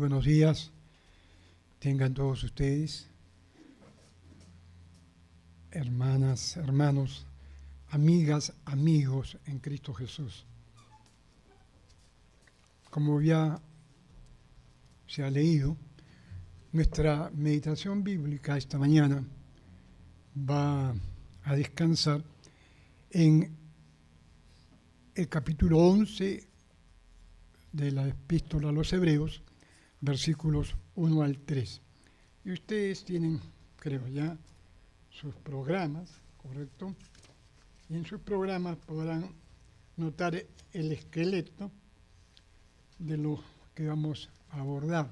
buenos días. Tengan todos ustedes, hermanas, hermanos, amigas, amigos en Cristo Jesús. Como ya se ha leído, nuestra meditación bíblica esta mañana va a descansar en el capítulo 11 de la Epístola a los Hebreos, versículos 1 al 3. Y ustedes tienen, creo ya, sus programas, ¿correcto? Y en sus programas podrán notar el esqueleto de lo que vamos a abordar.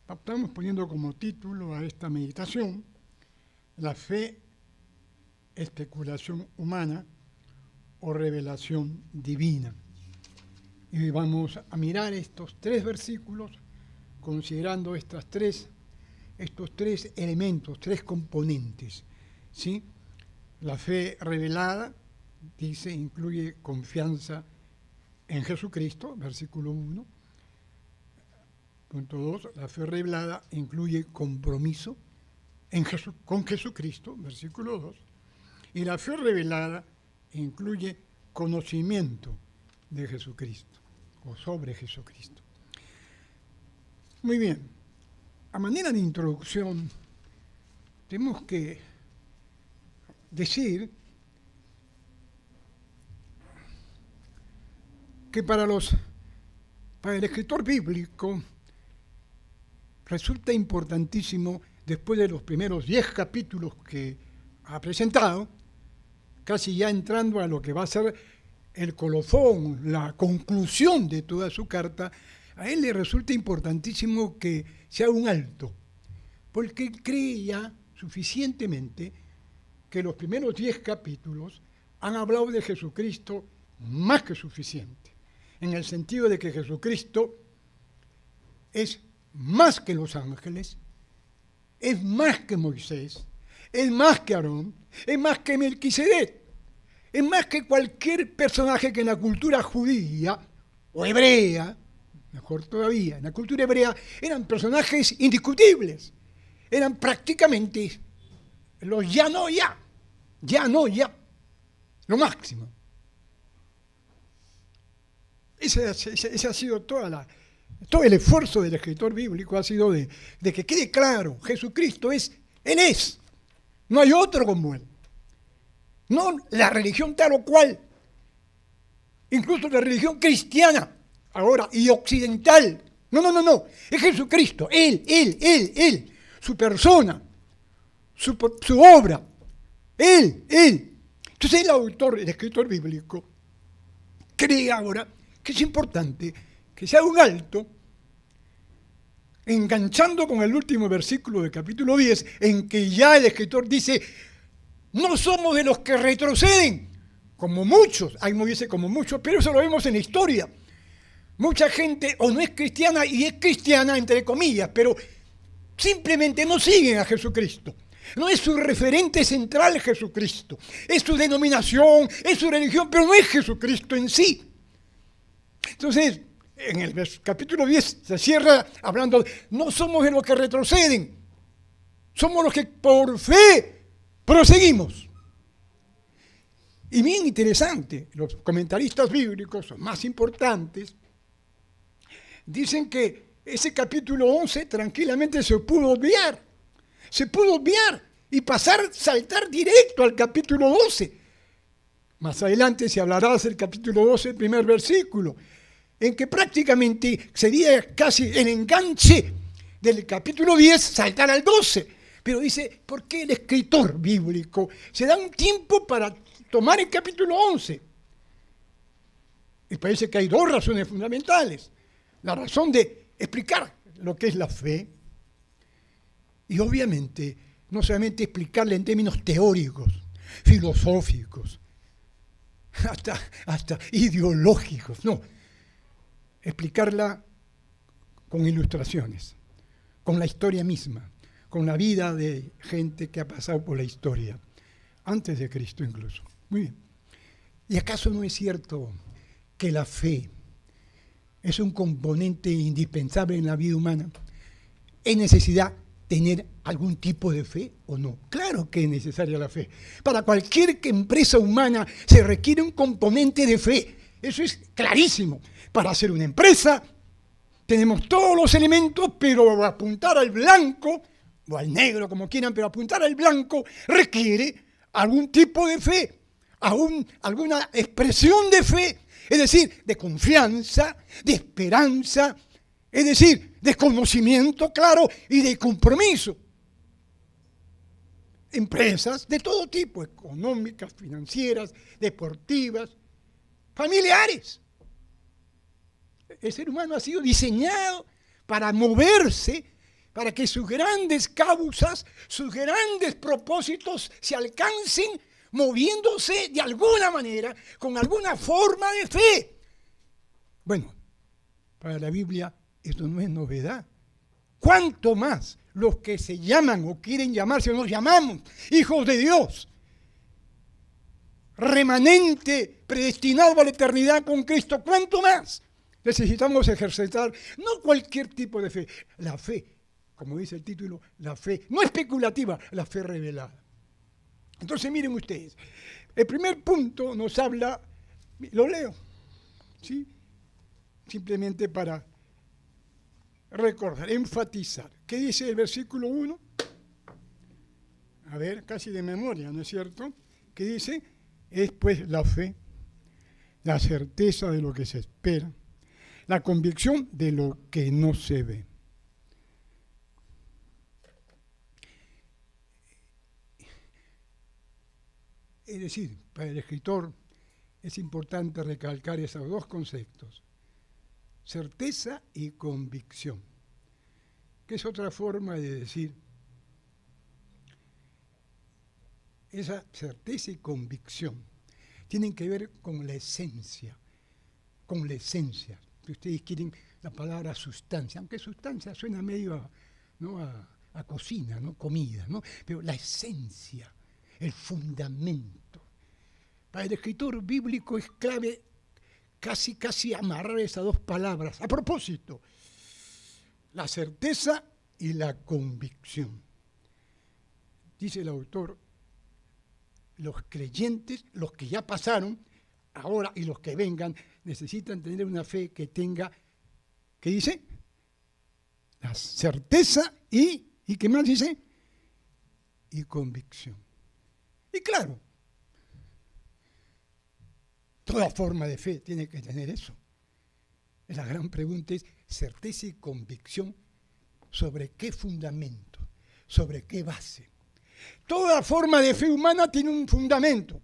Estamos poniendo como título a esta meditación la fe, especulación humana o revelación divina. Y vamos a mirar estos tres versículos considerando estos tres elementos, tres componentes, ¿sí? La fe revelada, dice, incluye confianza en Jesucristo, versículo 1. Punto 2, la fe revelada incluye compromiso con Jesucristo, versículo 2. Y la fe revelada incluye conocimiento de Jesucristo o sobre Jesucristo. Muy bien, a manera de introducción tenemos que decir que para el escritor bíblico resulta importantísimo, después de los primeros 10 capítulos que ha presentado, casi ya entrando a lo que va a ser el colofón, la conclusión de toda su carta, a él le resulta importantísimo que se haga un alto, porque él cree ya suficientemente que los primeros 10 capítulos han hablado de Jesucristo más que suficiente, en el sentido de que Jesucristo es más que los ángeles, es más que Moisés, es más que Aarón, es más que Melquisedec, es más que cualquier personaje que en la cultura judía o hebrea, mejor todavía, en la cultura hebrea eran personajes indiscutibles, eran prácticamente los ya no ya, lo máximo. Ese ha sido todo el esfuerzo del escritor bíblico ha sido de que quede claro, Jesucristo Él es, no hay otro como Él. No la religión tal o cual, incluso la religión cristiana, ahora, y occidental. No, es Jesucristo, Él, su persona, su obra, Él. Entonces el escritor bíblico, cree ahora que es importante que se haga un alto, enganchando con el último versículo del capítulo 10, en que ya el escritor dice, no somos de los que retroceden, como muchos, ahí no dice como muchos, pero eso lo vemos en la historia. Mucha gente o no es cristiana y es cristiana entre comillas, pero simplemente no siguen a Jesucristo. No es su referente central Jesucristo, es su denominación, es su religión, pero no es Jesucristo en sí. Entonces, en el capítulo 10 se cierra hablando, no somos de los que retroceden, somos los que por fe proseguimos. Y bien interesante, los comentaristas bíblicos, los más importantes, dicen que ese capítulo 11 tranquilamente se pudo obviar y saltar directo al capítulo 12. Más adelante se hablará del capítulo 12, el primer versículo, en que prácticamente sería casi el enganche del capítulo 10 saltar al 12. Pero dice, ¿por qué el escritor bíblico se da un tiempo para tomar el capítulo 11? Y parece que hay dos razones fundamentales. La razón de explicar lo que es la fe y obviamente no solamente explicarla en términos teóricos, filosóficos, hasta ideológicos, no. Explicarla con ilustraciones, con la historia misma, con la vida de gente que ha pasado por la historia, antes de Cristo incluso. Muy bien. ¿Y acaso no es cierto que la fe es un componente indispensable en la vida humana. ¿Es necesidad tener algún tipo de fe o no? Claro que es necesaria la fe. Para cualquier empresa humana se requiere un componente de fe. Eso es clarísimo. Para hacer una empresa tenemos todos los elementos, pero apuntar al blanco, o al negro como quieran, pero apuntar al blanco requiere algún tipo de fe, alguna expresión de fe, es decir, de confianza, de esperanza, es decir, de conocimiento, claro, y de compromiso. Empresas de todo tipo, económicas, financieras, deportivas, familiares. El ser humano ha sido diseñado para moverse, para que sus grandes causas, sus grandes propósitos se alcancen moviéndose de alguna manera, con alguna forma de fe. Bueno, para la Biblia esto no es novedad. ¿Cuánto más los que se llaman o quieren llamarse o nos llamamos hijos de Dios? Remanente predestinado a la eternidad con Cristo. ¿Cuánto más necesitamos ejercitar? No cualquier tipo de fe. La fe, como dice el título, la fe no especulativa, la fe revelada. Entonces miren ustedes, el primer punto nos habla, lo leo, ¿sí? Simplemente para recordar, enfatizar. ¿Qué dice el versículo 1? A ver, casi de memoria, ¿no es cierto? ¿Qué dice? Es pues la fe, la certeza de lo que se espera, la convicción de lo que no se ve. Es decir, para el escritor es importante recalcar esos dos conceptos, certeza y convicción, que es otra forma de decir esa certeza y convicción tienen que ver con la esencia, si ustedes quieren la palabra sustancia, aunque sustancia suena medio ¿no? a cocina, ¿no? Comida, ¿no? Pero la esencia, el fundamento. Para el escritor bíblico es clave casi amarrar esas dos palabras. A propósito, la certeza y la convicción. Dice el autor, los creyentes, los que ya pasaron, ahora y los que vengan, necesitan tener una fe que tenga, ¿qué dice? La certeza y ¿qué más dice? Y convicción. Y claro, toda forma de fe tiene que tener eso. La gran pregunta es certeza y convicción sobre qué fundamento, sobre qué base. Toda forma de fe humana tiene un fundamento,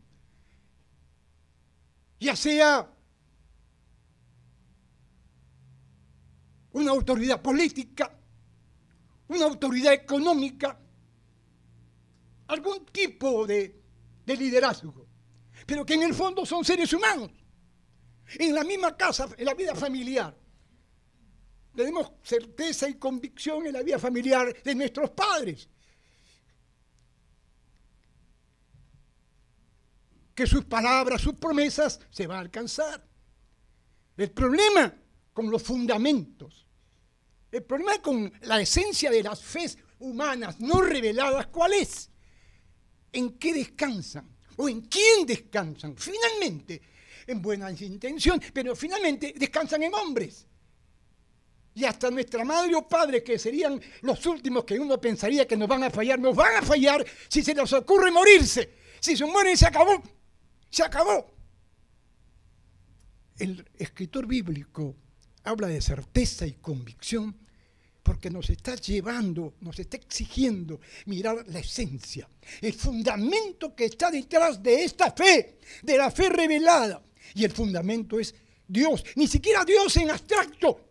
ya sea una autoridad política, una autoridad económica, algún tipo de liderazgo, pero que en el fondo son seres humanos. En la misma casa, en la vida familiar, tenemos certeza y convicción en la vida familiar de nuestros padres, que sus palabras, sus promesas se van a alcanzar. El problema con los fundamentos, el problema con la esencia de las fes humanas no reveladas, ¿cuál es? ¿En qué descansan? ¿O en quién descansan? Finalmente, en buenas intenciones, pero finalmente descansan en hombres. Y hasta nuestra madre o padre, que serían los últimos que uno pensaría que nos van a fallar si se les ocurre morirse. Si se mueren, se acabó. Se acabó. El escritor bíblico habla de certeza y convicción porque nos está llevando, nos está exigiendo mirar la esencia, el fundamento que está detrás de esta fe, de la fe revelada. Y el fundamento es Dios, ni siquiera Dios en abstracto,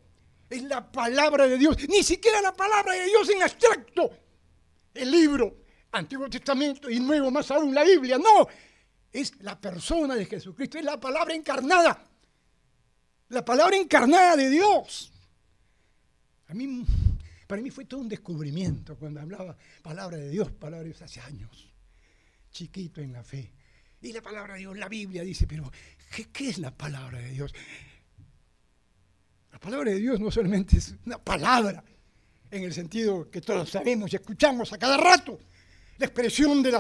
es la palabra de Dios, ni siquiera la palabra de Dios en abstracto, el libro, Antiguo Testamento y Nuevo, más aún la Biblia, no, es la persona de Jesucristo, es la palabra encarnada de Dios. Para mí fue todo un descubrimiento cuando hablaba palabra de Dios hace años, chiquito en la fe. Y la palabra de Dios, la Biblia dice, pero ¿qué es la palabra de Dios? La palabra de Dios no solamente es una palabra, en el sentido que todos sabemos y escuchamos a cada rato, la expresión de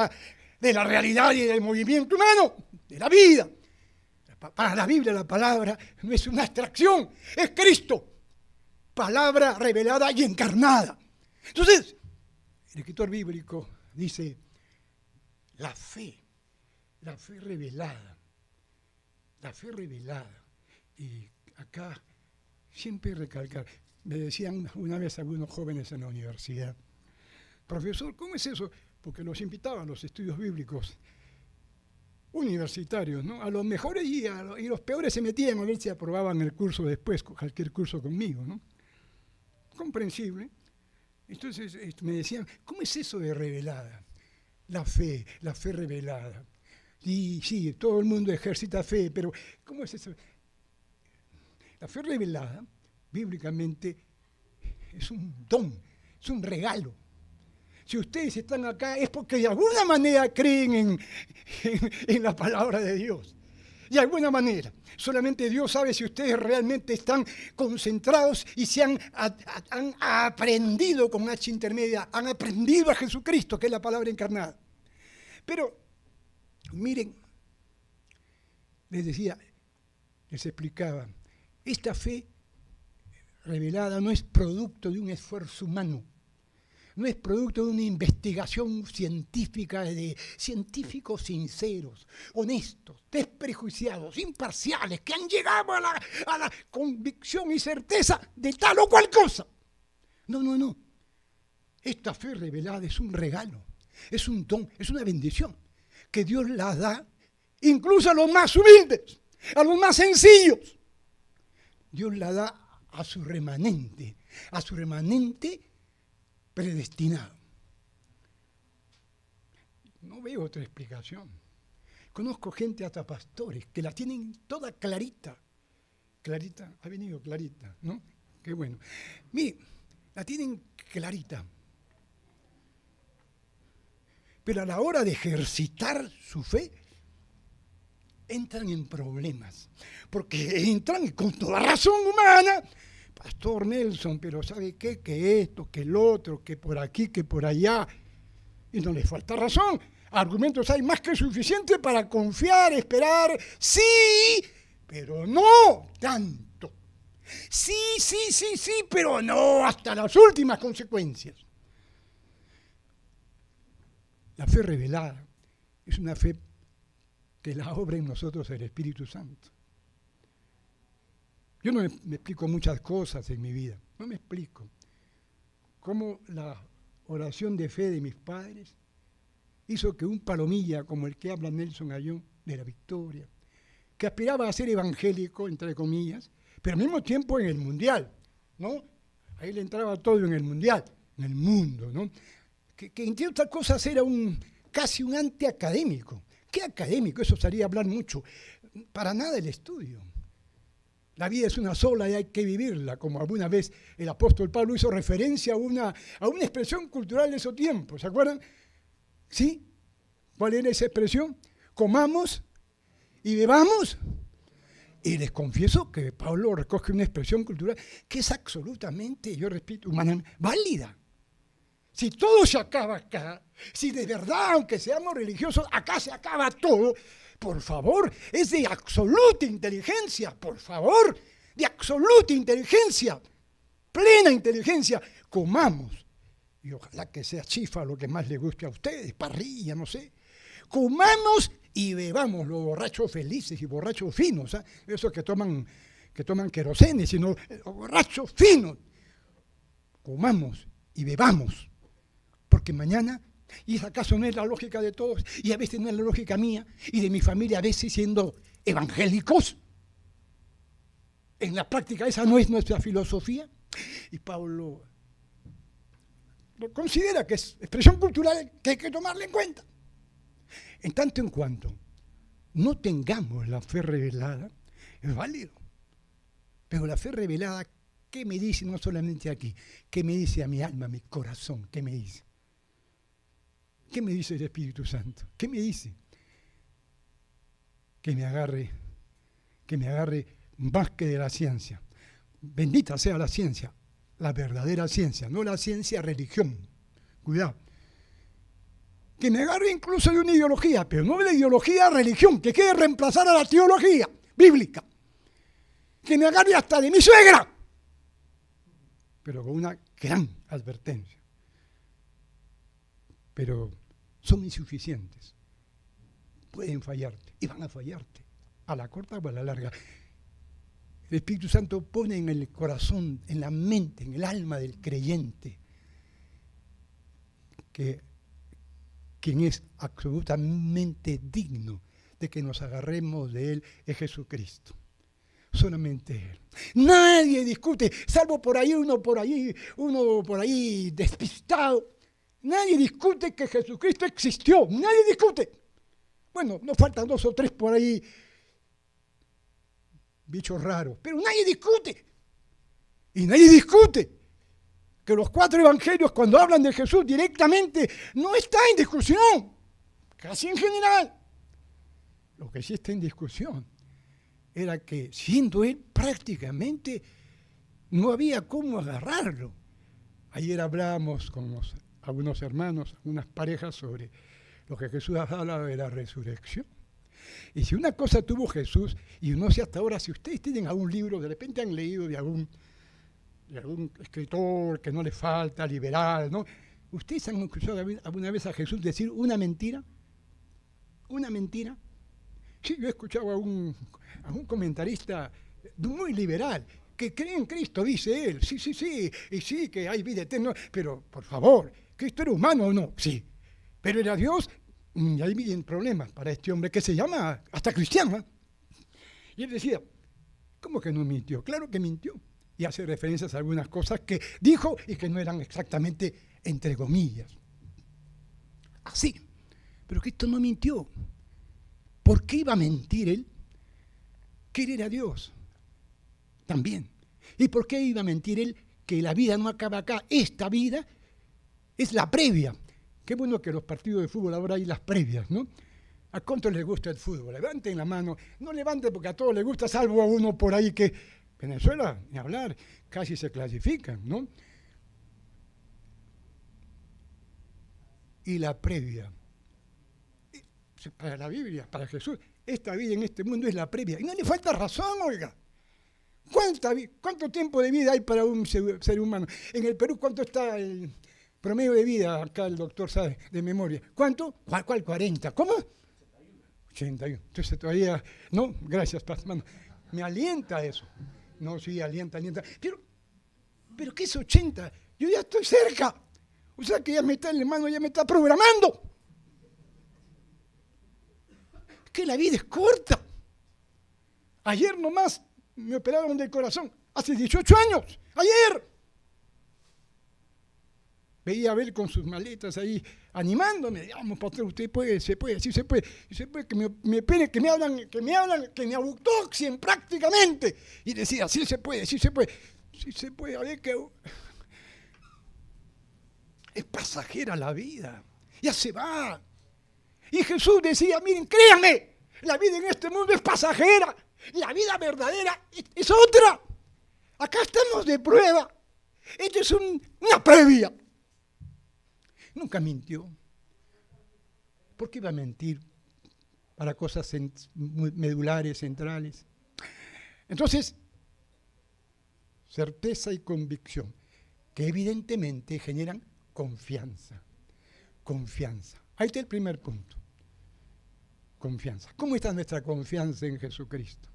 la realidad y del movimiento humano, de la vida. Para la Biblia la palabra no es una abstracción, es Cristo, palabra revelada y encarnada. Entonces, el escritor bíblico dice, la fe revelada, y acá siempre recalcar, me decían una vez algunos jóvenes en la universidad, profesor, ¿cómo es eso? Porque los invitaban a los estudios bíblicos universitarios, ¿no? A los mejores y los peores se metían a ver si aprobaban el curso después, cualquier curso conmigo, ¿no? Comprensible. Entonces me decían, ¿cómo es eso de revelada? La fe revelada. Y sí, todo el mundo ejercita fe, pero ¿cómo es eso? La fe revelada, bíblicamente, es un don, es un regalo. Si ustedes están acá es porque de alguna manera creen en la palabra de Dios. De alguna manera. Solamente Dios sabe si ustedes realmente están concentrados y si han aprendido con H intermedia, han aprendido a Jesucristo, que es la palabra encarnada. Pero, miren, les decía, les explicaba, esta fe revelada no es producto de un esfuerzo humano. No es producto de una investigación científica de científicos sinceros, honestos, desprejuiciados, imparciales, que han llegado a la convicción y certeza de tal o cual cosa. No. Esta fe revelada es un regalo, es un don, es una bendición que Dios la da incluso a los más humildes, a los más sencillos. Dios la da a su remanente predestinado. No veo otra explicación. Conozco gente, hasta pastores, que la tienen toda clarita. Clarita, ha venido clarita, ¿no? Qué bueno. Mire, la tienen clarita. Pero a la hora de ejercitar su fe, entran en problemas. Porque entran con toda razón humana. Pastor Nelson, pero ¿sabe qué? Que esto, que el otro, que por aquí, que por allá. Y no le falta razón. Argumentos hay más que suficientes para confiar, esperar. Sí, pero no tanto. Sí, pero no hasta las últimas consecuencias. La fe revelada es una fe que la obra en nosotros el Espíritu Santo. Yo no me explico muchas cosas en mi vida, no me explico cómo la oración de fe de mis padres hizo que un palomilla como el que habla Nelson Ayón de la Victoria, que aspiraba a ser evangélico, entre comillas, pero al mismo tiempo en el mundial, ¿no? Ahí le entraba todo en el mundial, en el mundo, ¿no? Que entre otras cosas era casi un antiacadémico. ¿Qué académico? Eso sería hablar mucho. Para nada el estudio. La vida es una sola y hay que vivirla, como alguna vez el apóstol Pablo hizo referencia a una expresión cultural de esos tiempos, ¿se acuerdan? ¿Sí? ¿Cuál era esa expresión? Comamos y bebamos. Y les confieso que Pablo recoge una expresión cultural que es absolutamente, yo repito, humanamente válida. Si todo se acaba acá, si de verdad, aunque seamos religiosos, acá se acaba todo, por favor, es de absoluta inteligencia, por favor, de absoluta inteligencia, plena inteligencia, comamos. Y ojalá que sea chifa lo que más le guste a ustedes, parrilla, no sé. Comamos y bebamos los borrachos felices y borrachos finos, ¿eh? Esos que toman querosene, sino los borrachos finos. Comamos y bebamos, porque mañana, y acaso no es la lógica de todos, y a veces no es la lógica mía y de mi familia, a veces siendo evangélicos, en la práctica esa no es nuestra filosofía, y Pablo considera que es expresión cultural que hay que tomarla en cuenta. En tanto en cuanto no tengamos la fe revelada, es válido. Pero la fe revelada, ¿qué me dice no solamente aquí? ¿Qué me dice a mi alma, a mi corazón? ¿Qué me dice? ¿Qué me dice el Espíritu Santo? ¿Qué me dice? Que me agarre más que de la ciencia, bendita sea la ciencia, la verdadera ciencia, no la ciencia religión. Cuidado. Que me agarre incluso de una ideología, pero no de la ideología religión, que quiere reemplazar a la teología bíblica. Que me agarre hasta de mi suegra, pero con una gran advertencia. Pero son insuficientes. Pueden fallarte y van a fallarte, a la corta o a la larga. El Espíritu Santo pone en el corazón, en la mente, en el alma del creyente, que quien es absolutamente digno de que nos agarremos de Él es Jesucristo. Solamente Él. Nadie discute, salvo por ahí uno por ahí despistado. Nadie discute que Jesucristo existió. Nadie discute. Bueno, nos faltan 2 o 3 por ahí bichos raros, pero nadie discute. Y nadie discute que los 4 evangelios, cuando hablan de Jesús directamente, no está en discusión, casi en general. Lo que sí está en discusión era que, siendo Él prácticamente, no había cómo agarrarlo. Ayer hablábamos con algunos hermanos, algunas parejas, sobre lo que Jesús hablaba de la resurrección. Y si una cosa tuvo Jesús, y no sé hasta ahora, si ustedes tienen algún libro, de repente han leído de algún escritor que no le falta, liberal, ¿no? ¿Ustedes han escuchado alguna vez a Jesús decir una mentira? ¿Una mentira? Sí, yo he escuchado a un comentarista muy liberal que cree en Cristo, dice él. Sí, y sí, que hay vida eterna, pero por favor, ¿Cristo era humano o no? Sí, pero era Dios, y ahí vienen problemas para este hombre que se llama hasta cristiano, ¿eh? Y él decía, ¿cómo que no mintió? Claro que mintió. Y hace referencias a algunas cosas que dijo y que no eran exactamente entre comillas. Así. Pero Cristo no mintió. ¿Por qué iba a mentir él? Que él era Dios. También. ¿Y por qué iba a mentir él que la vida no acaba acá? Esta vida es la previa. Qué bueno que los partidos de fútbol ahora hay las previas, ¿no? ¿A cuántos les gusta el fútbol? Levanten la mano. No levanten porque a todos les gusta, salvo a uno por ahí que Venezuela, ni hablar, casi se clasifican, ¿no? Y la previa. Para la Biblia, para Jesús, esta vida en este mundo es la previa. Y no le falta razón, oiga. ¿Cuánto tiempo de vida hay para un ser humano? En el Perú, ¿cuánto está el promedio de vida? Acá el doctor sabe de memoria. ¿Cuánto? ¿Cuál 40? ¿Cómo? 81. Entonces todavía, no, gracias, hermano. Me alienta eso. No, sí, alienta. Pero ¿qué es 80? Yo ya estoy cerca. O sea que ya me está, el hermano ya me está programando. Que la vida es corta. Ayer nomás me operaron del corazón, hace 18 años, ayer. Veía a Abel con sus maletas ahí, animándome, vamos, pastor, usted puede, sí se puede, que me operen, que me hablan, que me abductoxien prácticamente. Y decía, sí se puede, a ver que es pasajera la vida, ya se va. Y Jesús decía, miren, créanme, la vida en este mundo es pasajera, la vida verdadera es otra. Acá estamos de prueba, esto es una previa. Nunca mintió. ¿Por qué iba a mentir para cosas medulares, centrales? Entonces, certeza y convicción, que evidentemente generan confianza. Confianza. Ahí está el primer punto. Confianza. ¿Cómo está nuestra confianza en Jesucristo?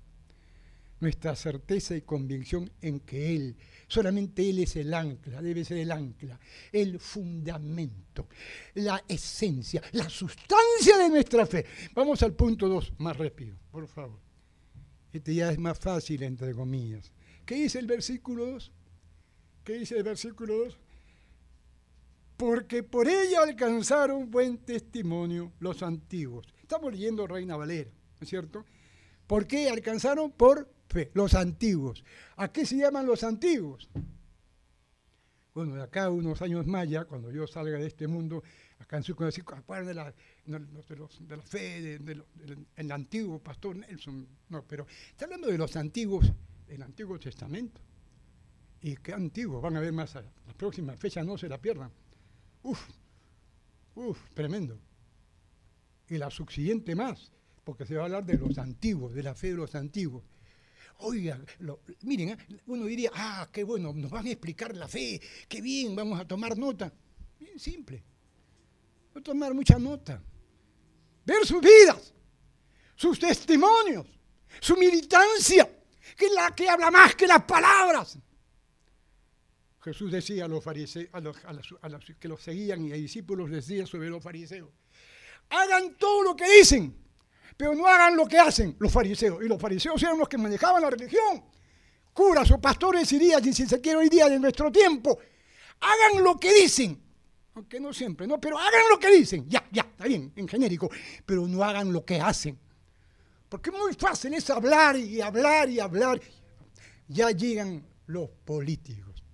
Nuestra certeza y convicción en que Él, solamente Él es el ancla, debe ser el ancla, el fundamento, la esencia, la sustancia de nuestra fe. Vamos al punto 2, más rápido, por favor. Este ya es más fácil, entre comillas. ¿Qué dice el versículo 2? ¿Qué dice el versículo 2? Porque por ella alcanzaron buen testimonio los antiguos. Estamos leyendo Reina Valera, ¿no es cierto? ¿Por qué alcanzaron? Por fe, los antiguos. ¿A qué se llaman los antiguos? Bueno, de acá a unos años más ya, cuando yo salga de este mundo, acá en su acuerdan de la fe, del antiguo pastor Nelson. No, pero está hablando de los antiguos, del Antiguo Testamento. Y qué antiguo, van a ver más, la próxima fecha no se la pierdan. Tremendo. Y la subsiguiente más, porque se va a hablar de los antiguos, de la fe de los antiguos. Oiga, miren, uno diría, qué bueno, nos van a explicar la fe, qué bien, vamos a tomar nota. Bien simple, no tomar mucha nota. Ver sus vidas, sus testimonios, su militancia, que es la que habla más que las palabras. Jesús decía a los fariseos, a los que los seguían y a discípulos les decía sobre los fariseos, hagan todo lo que dicen, pero no hagan lo que hacen los fariseos. Y los fariseos eran los que manejaban la religión. Curas o pastores dirían, si se quiere hoy día de nuestro tiempo, hagan lo que dicen. Aunque no siempre, ¿no? Pero hagan lo que dicen. Ya, está bien, en genérico. Pero no hagan lo que hacen. Porque muy fácil es hablar y hablar y hablar. Ya llegan los políticos.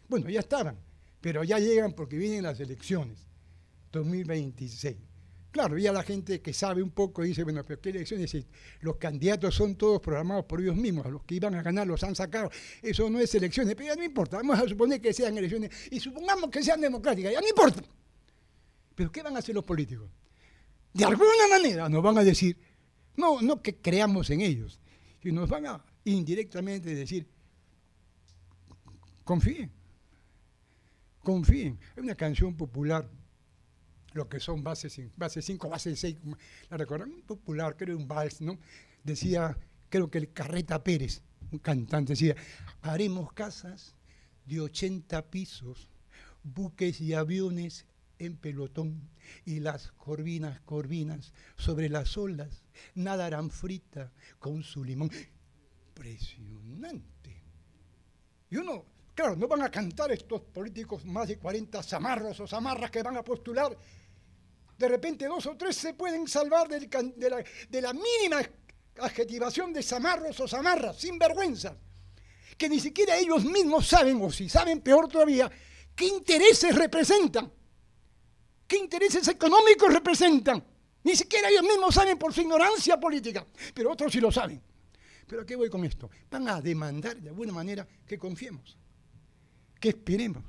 Bueno, ya estaban, pero ya llegan porque vienen las elecciones, 2026. Claro, ya la gente que sabe un poco dice, bueno, pero ¿qué elecciones? Los candidatos son todos programados por ellos mismos, a los que iban a ganar los han sacado. Eso no es elecciones, pero ya no importa, vamos a suponer que sean elecciones y supongamos que sean democráticas, ya no importa. Pero ¿qué van a hacer los políticos? De alguna manera nos van a decir, no que creamos en ellos, sino nos van a indirectamente decir, confíen. Hay una canción popular, lo que son base 5, base 6, ¿la recuerdan? Popular, creo un vals, ¿no? Decía, creo que el Carreta Pérez, un cantante, decía, haremos casas de 80 pisos, buques y aviones en pelotón, y las corvinas sobre las olas nadarán frita con su limón. Impresionante. Y uno... Claro, no van a cantar estos políticos más de 40 zamarros o zamarras que van a postular. De repente 2 o 3 se pueden salvar de la mínima adjetivación de zamarros o zamarras, sin vergüenza, que ni siquiera ellos mismos saben, o si saben peor todavía, qué intereses representan, qué intereses económicos representan. Ni siquiera ellos mismos saben por su ignorancia política, pero otros sí lo saben. ¿Pero a qué voy con esto? Van a demandar de alguna manera que confiemos, que esperemos.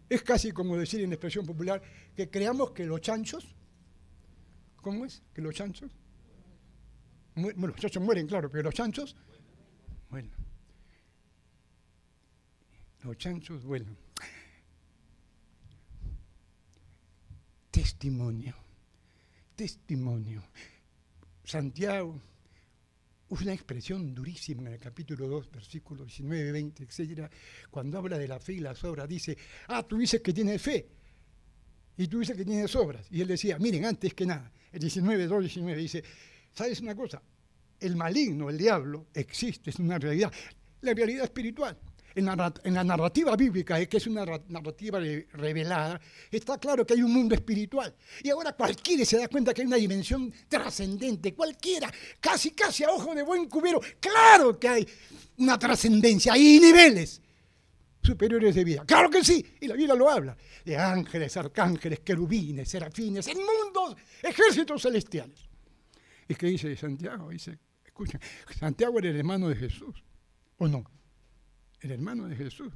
Es casi como decir en expresión popular que creamos que los chanchos, ¿cómo es? Que los chanchos, bueno, los chanchos mueren, claro, pero los chanchos, bueno, los chanchos vuelan. Testimonio. Santiago, una expresión durísima en el capítulo 2, versículos 19, 20, etc. Cuando habla de la fe y las obras, dice, tú dices que tienes fe, y tú dices que tienes obras. Y él decía, miren, antes que nada, el 19, 2, 19, dice, ¿sabes una cosa? El maligno, el diablo, existe, es una realidad, la realidad espiritual. En la narrativa bíblica, que es una narrativa revelada, está claro que hay un mundo espiritual. Y ahora cualquiera se da cuenta que hay una dimensión trascendente, cualquiera, casi a ojo de buen cubero. Claro que hay una trascendencia, hay niveles superiores de vida. Claro que sí, y la Biblia lo habla, de ángeles, arcángeles, querubines, serafines, en mundos, ejércitos celestiales. ¿Y qué dice Santiago? Dice, escuchen, Santiago era el hermano de Jesús, ¿o no? El hermano de Jesús.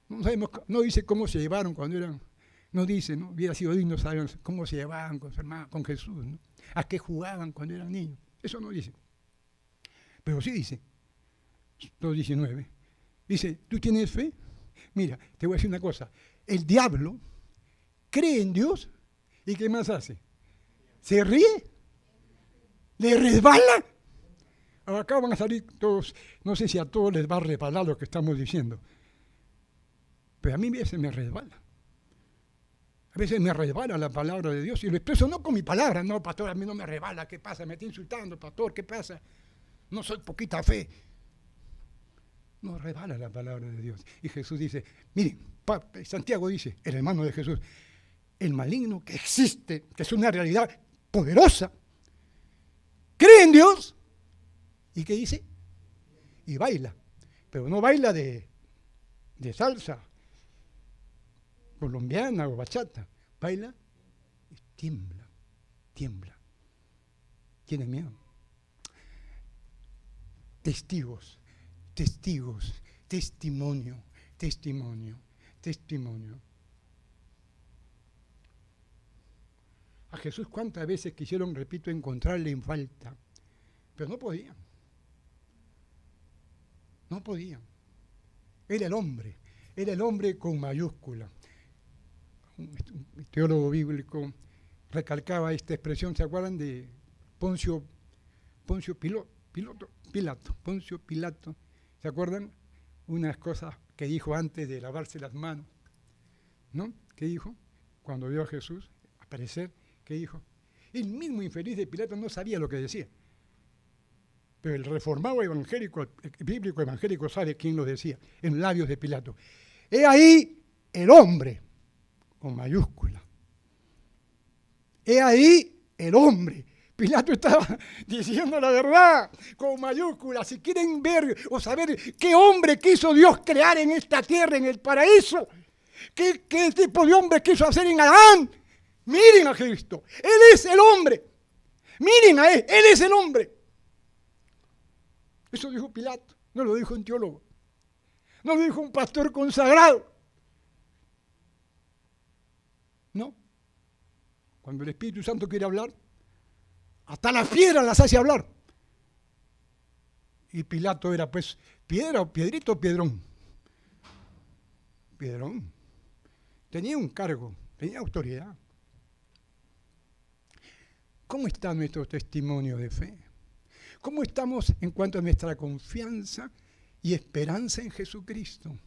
No dice cómo se llevaron cuando eran, no dice, ¿no? Hubiera sido digno saber cómo se llevaban con su hermano, con Jesús, ¿no? A qué jugaban cuando eran niños. Eso no dice. Pero sí dice, 2:19. Dice, ¿tú tienes fe? Mira, te voy a decir una cosa. El diablo cree en Dios y ¿qué más hace? ¿Se ríe? ¿Le resbala? Acá van a salir todos, no sé si a todos les va a resbalar lo que estamos diciendo, pero a mí a veces me resbala. A veces me resbala la palabra de Dios y lo expreso no con mi palabra, no, pastor, a mí no me resbala, ¿qué pasa? Me está insultando, pastor, ¿qué pasa? No soy poquita fe. No resbala la palabra de Dios. Y Jesús dice, miren, Santiago dice, el hermano de Jesús, el maligno que existe, que es una realidad poderosa, cree en Dios. ¿Y qué dice? Y baila, pero no baila de salsa colombiana o bachata, baila y tiembla. Tiene miedo. Testigos testimonio, testimonio, testimonio. A Jesús cuántas veces quisieron, repito, encontrarle en falta, pero no podían. No podían. Era el hombre con mayúscula. Un teólogo bíblico recalcaba esta expresión, ¿se acuerdan de Poncio Pilato? ¿Se acuerdan? Unas cosas que dijo antes de lavarse las manos, ¿no? ¿Qué dijo? Cuando vio a Jesús aparecer, ¿qué dijo? El mismo infeliz de Pilato no sabía lo que decía. Pero el reformado evangélico, el bíblico evangélico sabe quién lo decía, en labios de Pilato. He ahí el hombre, con mayúscula. He ahí el hombre. Pilato estaba diciendo la verdad, con mayúsculas. Si quieren ver o saber qué hombre quiso Dios crear en esta tierra, en el paraíso, qué tipo de hombre quiso hacer en Adán, miren a Cristo. Él es el hombre. Miren a él es el hombre. Eso dijo Pilato, no lo dijo un teólogo, no lo dijo un pastor consagrado. No. Cuando el Espíritu Santo quiere hablar, hasta las piedras las hace hablar. Y Pilato era pues piedra o piedrito o piedrón. Piedrón. Tenía un cargo, tenía autoridad. ¿Cómo está nuestro testimonio de fe? ¿Cómo estamos en cuanto a nuestra confianza y esperanza en Jesucristo?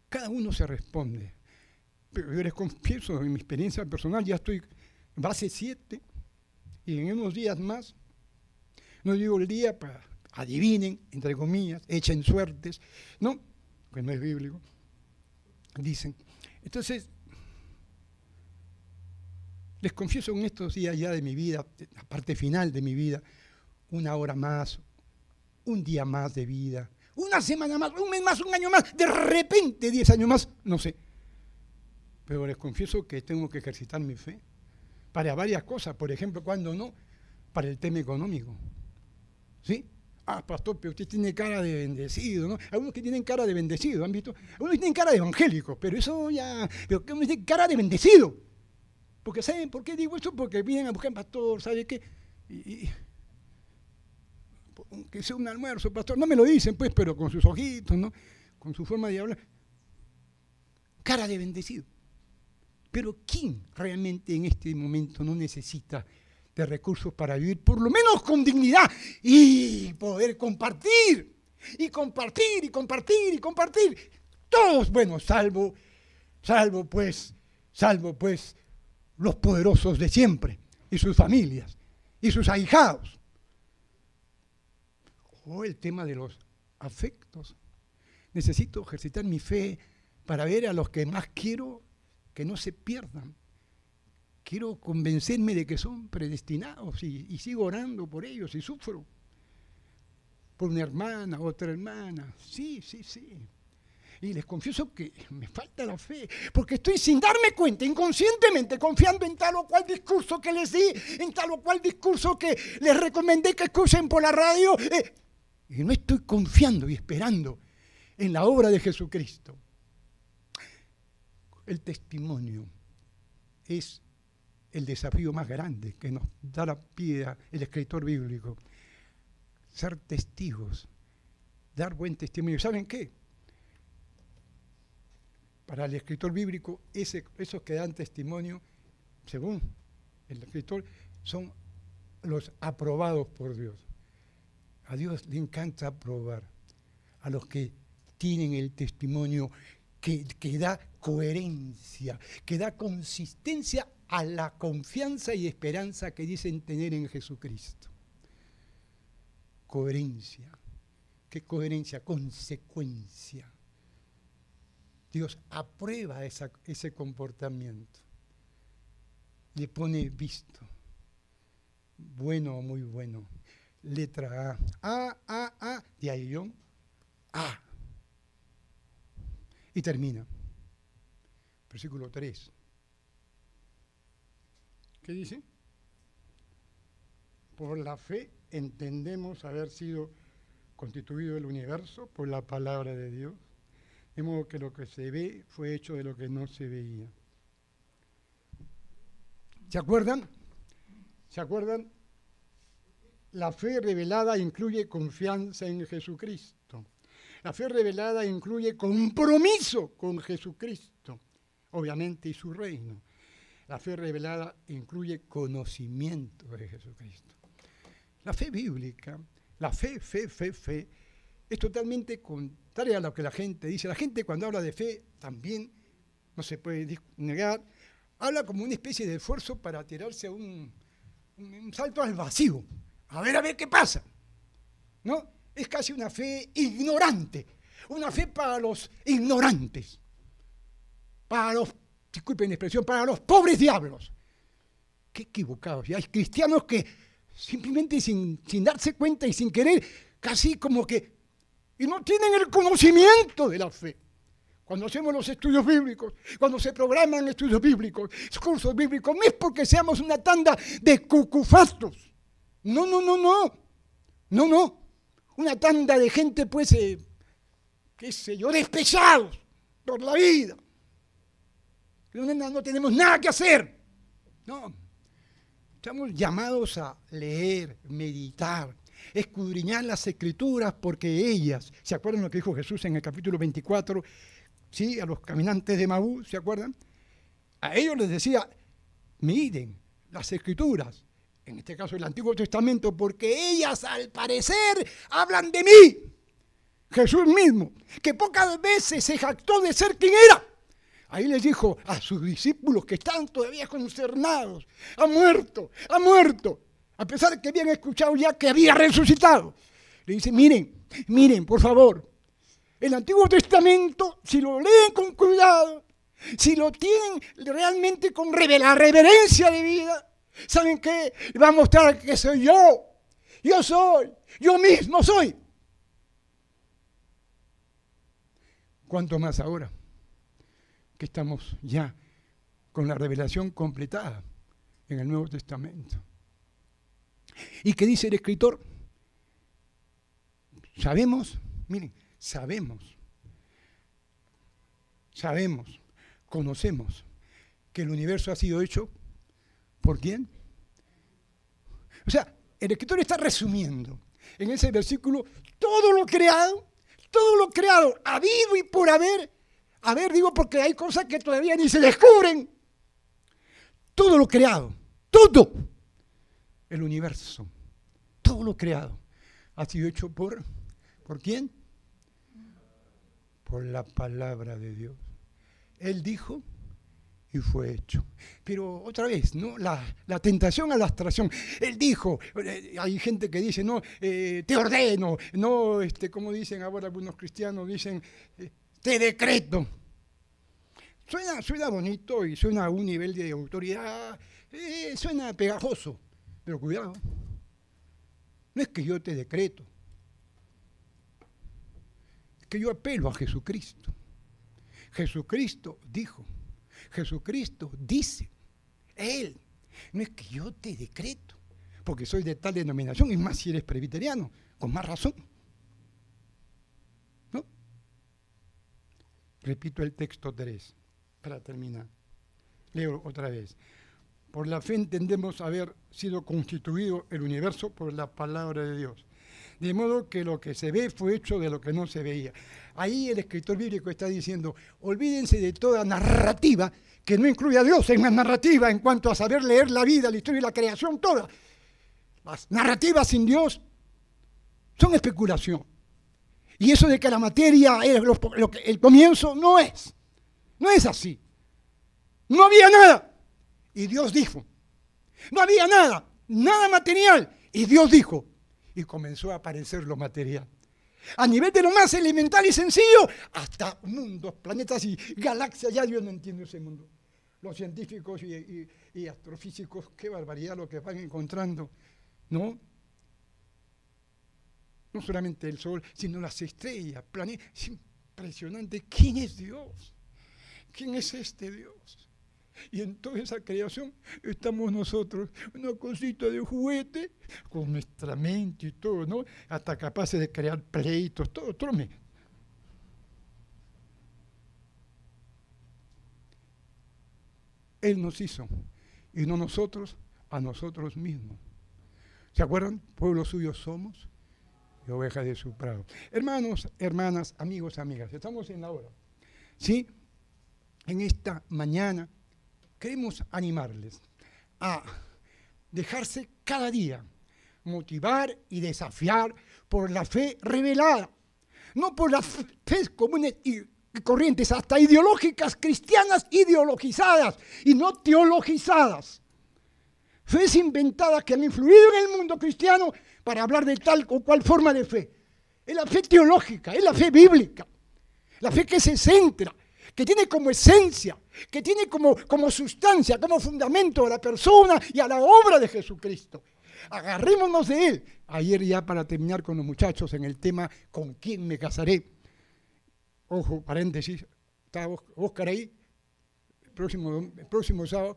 Cada uno se responde. Pero yo les confieso, en mi experiencia personal, ya estoy en base 7 y en unos días más, no digo el día para adivinen, entre comillas, echen suertes, no, que no es bíblico, dicen. Entonces, les confieso en estos días ya de mi vida, la parte final de mi vida, una hora más, un día más de vida, una semana más, un mes más, un año más, de repente 10 años más, no sé. Pero les confieso que tengo que ejercitar mi fe para varias cosas, por ejemplo, cuando no, para el tema económico. ¿Sí? Ah, pastor, pero usted tiene cara de bendecido, ¿no? Algunos que tienen cara de bendecido, ¿han visto? Algunos que tienen cara de evangélico, pero eso ya, pero que uno tiene cara de bendecido. Porque ¿saben por qué digo esto? Porque vienen a buscar pastor, ¿sabe qué? Que sea un almuerzo, pastor, no me lo dicen pues, pero con sus ojitos, ¿no? Con su forma de hablar. Cara de bendecido. Pero ¿quién realmente en este momento no necesita de recursos para vivir, por lo menos con dignidad, y poder compartir, y compartir, y compartir, y compartir? Todos, bueno, salvo pues, los poderosos de siempre, y sus familias, y sus ahijados. O el tema de los afectos. Necesito ejercitar mi fe para ver a los que más quiero que no se pierdan. Quiero convencerme de que son predestinados y sigo orando por ellos y sufro. Por una hermana, otra hermana. Sí. Y les confieso que me falta la fe, porque estoy sin darme cuenta, inconscientemente, confiando en tal o cual discurso que les di, en tal o cual discurso que les recomendé que escuchen por la radio. Y no estoy confiando y esperando en la obra de Jesucristo. El testimonio es el desafío más grande que nos da la piedra el escritor bíblico. Ser testigos, dar buen testimonio. ¿Saben qué? Para el escritor bíblico, esos que dan testimonio, según el escritor, son los aprobados por Dios. A Dios le encanta aprobar a los que tienen el testimonio que da coherencia, que da consistencia a la confianza y esperanza que dicen tener en Jesucristo. Coherencia. ¿Qué coherencia? Consecuencia. Dios aprueba ese comportamiento. Le pone visto. Bueno o muy bueno. Letra A, de ahí yo, A. Y termina. Versículo 3. ¿Qué dice? Por la fe entendemos haber sido constituido el universo por la palabra de Dios, de modo que lo que se ve fue hecho de lo que no se veía. ¿Se acuerdan? ¿Se acuerdan? La fe revelada incluye confianza en Jesucristo. La fe revelada incluye compromiso con Jesucristo, obviamente, y su reino. La fe revelada incluye conocimiento de Jesucristo. La fe bíblica, la fe, es totalmente contraria a lo que la gente dice. La gente cuando habla de fe también, no se puede negar, habla como una especie de esfuerzo para tirarse a un salto al vacío. A ver qué pasa. ¿No? Es casi una fe ignorante, una fe para los ignorantes, para los, disculpen la expresión, para los pobres diablos. Qué equivocados. Y hay cristianos que simplemente sin darse cuenta y sin querer, casi como que, y no tienen el conocimiento de la fe. Cuando hacemos los estudios bíblicos, cuando se programan estudios bíblicos, cursos bíblicos, no es porque seamos una tanda de cucufatos. No. Una tanda de gente, pues, qué sé yo, despechados por la vida. No tenemos nada que hacer. No. Estamos llamados a leer, meditar, escudriñar las Escrituras, porque ellas, ¿se acuerdan lo que dijo Jesús en el capítulo 24? ¿Sí? A los caminantes de Maús, ¿se acuerdan? A ellos les decía, miren las Escrituras, en este caso el Antiguo Testamento, porque ellas al parecer hablan de mí. Jesús mismo, que pocas veces se jactó de ser quien era. Ahí les dijo a sus discípulos que están todavía consternados, ha muerto, a pesar de que habían escuchado ya que había resucitado. Le dice, miren, por favor, el Antiguo Testamento, si lo leen con cuidado, si lo tienen realmente con la reverencia de vida, ¿saben qué? Va a mostrar que soy yo mismo soy. ¿Cuánto más ahora que estamos ya con la revelación completada en el Nuevo Testamento? ¿Y qué dice el escritor? Sabemos, conocemos que el universo ha sido hecho ¿por quién? O sea, el escritor está resumiendo en ese versículo todo lo creado, habido y por haber, digo porque hay cosas que todavía ni se descubren. Todo lo creado, todo el universo, todo lo creado ha sido hecho ¿por quién? Por la palabra de Dios. Él dijo y fue hecho. Pero otra vez, ¿no? La tentación a la abstracción. Él dijo, hay gente que dice, no, te ordeno, no, como dicen ahora algunos cristianos, dicen, te decreto. Suena bonito y suena a un nivel de autoridad, suena pegajoso, pero cuidado, no es que yo te decreto, es que yo apelo a Jesucristo. Jesucristo dijo, Jesucristo dice, Él, no es que yo te decreto, porque soy de tal denominación, y más si eres presbiteriano, con más razón. ¿No? Repito el texto 3, para terminar. Leo otra vez. Por la fe entendemos haber sido constituido el universo por la palabra de Dios. De modo que lo que se ve fue hecho de lo que no se veía. Ahí el escritor bíblico está diciendo, olvídense de toda narrativa que no incluye a Dios en la narrativa en cuanto a saber leer la vida, la historia y la creación toda. Las narrativas sin Dios son especulación. Y eso de que la materia es el comienzo no es así. No había nada. Y Dios dijo. No había nada material. Y Dios dijo. Y comenzó a aparecer lo material. A nivel de lo más elemental y sencillo, hasta mundos, planetas y galaxias. Ya Dios no entiende ese mundo. Los científicos y astrofísicos, qué barbaridad lo que van encontrando, ¿no? No solamente el Sol, sino las estrellas, planetas. Es impresionante. ¿Quién es Dios? ¿Quién es este Dios? Y en toda esa creación estamos nosotros, una cosita de juguete, con nuestra mente y todo, ¿no? Hasta capaces de crear pleitos, todo. Él nos hizo, y no nosotros a nosotros mismos. ¿Se acuerdan? Pueblo suyo somos y ovejas de su prado. Hermanos, hermanas, amigos, amigas, estamos en la hora. ¿Sí? En esta mañana queremos animarles a dejarse cada día motivar y desafiar por la fe revelada, no por las fe comunes y corrientes, hasta ideológicas, cristianas ideologizadas y no teologizadas. Fes inventadas que han influido en el mundo cristiano para hablar de tal o cual forma de fe. Es la fe teológica, es la fe bíblica, la fe que se centra, que tiene como esencia, que tiene como sustancia, como fundamento a la persona y a la obra de Jesucristo. Agarrémonos de Él. Ayer ya para terminar con los muchachos en el tema ¿con quién me casaré? Ojo, paréntesis, está Óscar ahí, el próximo sábado,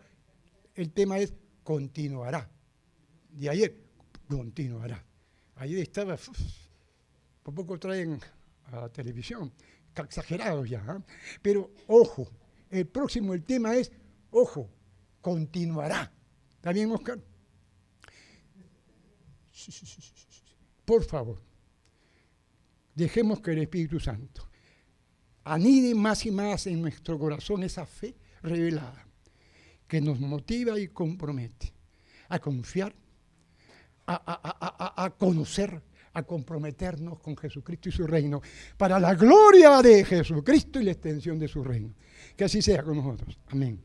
el tema es continuará. De ayer, continuará. Ayer estaba, por poco traen a la televisión, exagerados ya, ¿eh? Pero ojo, el tema es, ojo, continuará. ¿Está bien, Óscar? Sí. Por favor, dejemos que el Espíritu Santo anide más y más en nuestro corazón esa fe revelada que nos motiva y compromete a confiar, a conocer, a comprometernos con Jesucristo y su reino para la gloria de Jesucristo y la extensión de su reino. Que así sea con nosotros. Amén.